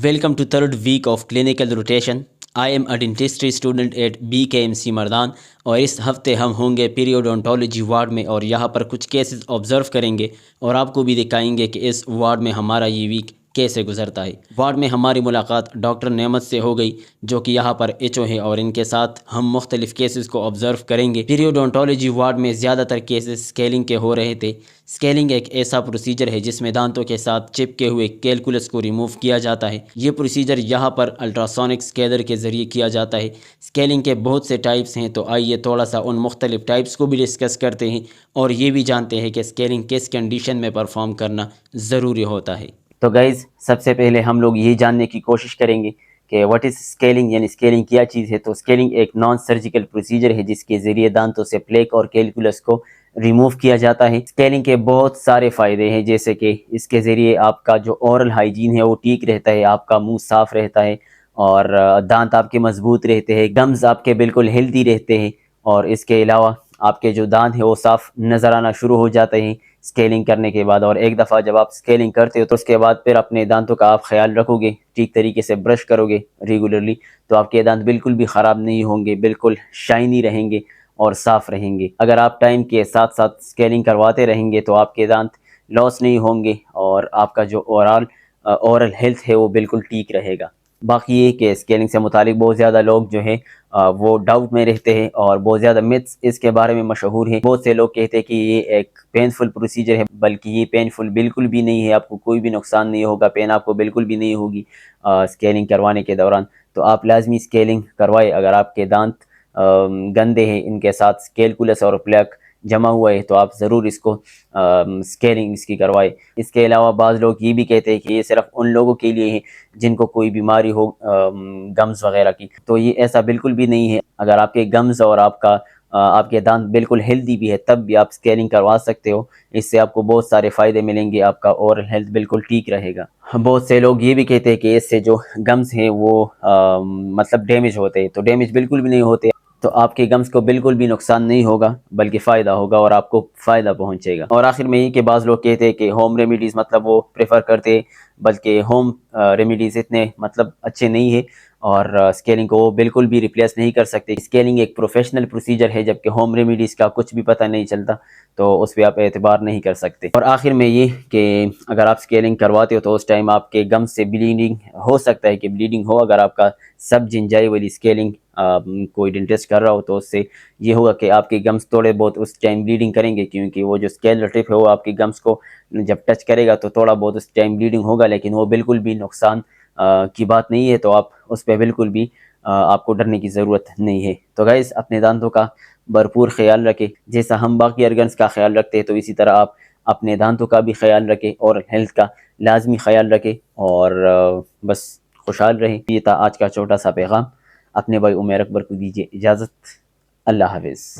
Welcome to third week of clinical rotation. I am a dentistry student at BKMC مردان اور اس ہفتے ہم ہوں گے پیریوڈونٹولوجی وارڈ میں اور یہاں پر کچھ کیسز آبزرو کریں گے اور آپ کو بھی دکھائیں گے کہ اس وارڈ میں ہمارا یہ ویک کیسے گزرتا ہے۔ وارڈ میں ہماری ملاقات ڈاکٹر نعمت سے ہو گئی جو کہ یہاں پر ایچ او ہے اور ان کے ساتھ ہم مختلف کیسز کو آبزرو کریں گے۔ پیریوڈونٹولوجی وارڈ میں زیادہ تر کیسز اسکیلنگ کے ہو رہے تھے۔ اسکیلنگ ایک ایسا پروسیجر ہے جس میں دانتوں کے ساتھ چپکے ہوئے کیلکولس کو ریموو کیا جاتا ہے۔ یہ پروسیجر یہاں پر الٹراسونک اسکیلر کے ذریعے کیا جاتا ہے۔ اسکیلنگ کے بہت سے ٹائپس ہیں تو آئیے تھوڑا سا ان مختلف ٹائپس کو بھی ڈسکس کرتے ہیں اور یہ بھی جانتے ہیں کہ اسکیلنگ کس کنڈیشن میں پرفارم کرنا ضروری ہوتا ہے۔ تو گائز سب سے پہلے ہم لوگ یہ جاننے کی کوشش کریں گے کہ واٹ از اسکیلنگ، یعنی اسکیلنگ کیا چیز ہے۔ تو اسکیلنگ ایک نان سرجیکل پروسیجر ہے جس کے ذریعے دانتوں سے پلیک اور کیلکولس کو ریموو کیا جاتا ہے۔ اسکیلنگ کے بہت سارے فائدے ہیں، جیسے کہ اس کے ذریعے آپ کا جو اورل ہائیجین ہے وہ ٹھیک رہتا ہے، آپ کا منہ صاف رہتا ہے اور دانت آپ کے مضبوط رہتے ہیں، گمز آپ کے بالکل ہیلدی رہتے ہیں اور اس کے علاوہ آپ کے جو دانت ہیں وہ صاف نظر آنا شروع ہو جاتے ہیں اسکیلنگ کرنے کے بعد۔ اور ایک دفعہ جب آپ اسکیلنگ کرتے ہو تو اس کے بعد پھر اپنے دانتوں کا آپ خیال رکھو گے، ٹھیک طریقے سے برش کرو گے ریگولرلی، تو آپ کے دانت بالکل بھی خراب نہیں ہوں گے، بالکل شائنی رہیں گے اور صاف رہیں گے۔ اگر آپ ٹائم کے ساتھ ساتھ اسکیلنگ کرواتے رہیں گے تو آپ کے دانت لاس نہیں ہوں گے اور آپ کا جو اورل ہیلتھ ہے وہ بالکل ٹھیک رہے گا۔ باقی یہ کہ اسکیلنگ سے متعلق بہت زیادہ لوگ جو ہیں وہ ڈاؤٹ میں رہتے ہیں اور بہت زیادہ میتھس اس کے بارے میں مشہور ہیں۔ بہت سے لوگ کہتے ہیں کہ یہ ایک پینفل پروسیجر ہے، بلکہ یہ پینفل بالکل بھی نہیں ہے، آپ کو کوئی بھی نقصان نہیں ہوگا، پین آپ کو بالکل بھی نہیں ہوگی اسکیلنگ کروانے کے دوران۔ تو آپ لازمی اسکیلنگ کروائے اگر آپ کے دانت گندے ہیں، ان کے ساتھ کیلکولس اور پلیک جمع ہوا ہے تو آپ ضرور اس کو اسکیلنگ اس کی کروائے۔ اس کے علاوہ بعض لوگ یہ بھی کہتے ہیں کہ یہ صرف ان لوگوں کے لیے ہے جن کو کوئی بیماری ہو گمز وغیرہ کی، تو یہ ایسا بالکل بھی نہیں ہے۔ اگر آپ کے گمز اور آپ کے دانت بالکل ہیلدی بھی ہے تب بھی آپ اسکیلنگ کروا سکتے ہو، اس سے آپ کو بہت سارے فائدے ملیں گے، آپ کا اورل ہیلتھ بالکل ٹھیک رہے گا۔ بہت سے لوگ یہ بھی کہتے ہیں کہ اس سے جو گمز ہیں وہ مطلب ڈیمیج ہوتے ہیں، تو ڈیمیج بالکل بھی نہیں ہوتے، تو آپ کے گمز کو بالکل بھی نقصان نہیں ہوگا بلکہ فائدہ ہوگا اور آپ کو فائدہ پہنچے گا۔ اور آخر میں یہ کہ بعض لوگ کہتے ہیں کہ ہوم ریمیڈیز مطلب وہ پریفر کرتے، بلکہ ہوم ریمیڈیز اتنے مطلب اچھے نہیں ہیں اور اسکیلنگ کو وہ بالکل بھی ریپلیس نہیں کر سکتے۔ اسکیلنگ ایک پروفیشنل پروسیجر ہے جبکہ ہوم ریمیڈیز کا کچھ بھی پتہ نہیں چلتا، تو اس پہ آپ اعتبار نہیں کر سکتے۔ اور آخر میں یہ کہ اگر آپ اسکیلنگ کرواتے ہو تو اس ٹائم آپ کے گم سے بلیڈنگ ہو سکتا ہے کہ بلیڈنگ ہو، اگر آپ کا سب جنجائی والی اسکیلنگ کوئی ڈینٹسٹ کر رہا ہو تو اس سے یہ ہوگا کہ آپ کے گمز تھوڑے بہت اس ٹائم بلیڈنگ کریں گے، کیونکہ وہ جو اسکیلر ٹپ ہے وہ آپ کے گمز کو جب ٹچ کرے گا تو تھوڑا بہت اس ٹائم بلیڈنگ ہوگا، لیکن وہ بالکل بھی نقصان کی بات نہیں ہے، تو آپ اس پہ بالکل بھی آپ کو ڈرنے کی ضرورت نہیں ہے۔ تو گائز اپنے دانتوں کا بھرپور خیال رکھیں، جیسا ہم باقی ارگنز کا خیال رکھتے ہیں تو اسی طرح آپ اپنے دانتوں کا بھی خیال رکھیں اور ہیلتھ کا لازمی خیال رکھیں اور بس خوشحال رہیں۔ یہ تھا آج کا چھوٹا سا پیغام، اپنے بھائی عمیر اکبر کو دیجیے اجازت، اللہ حافظ۔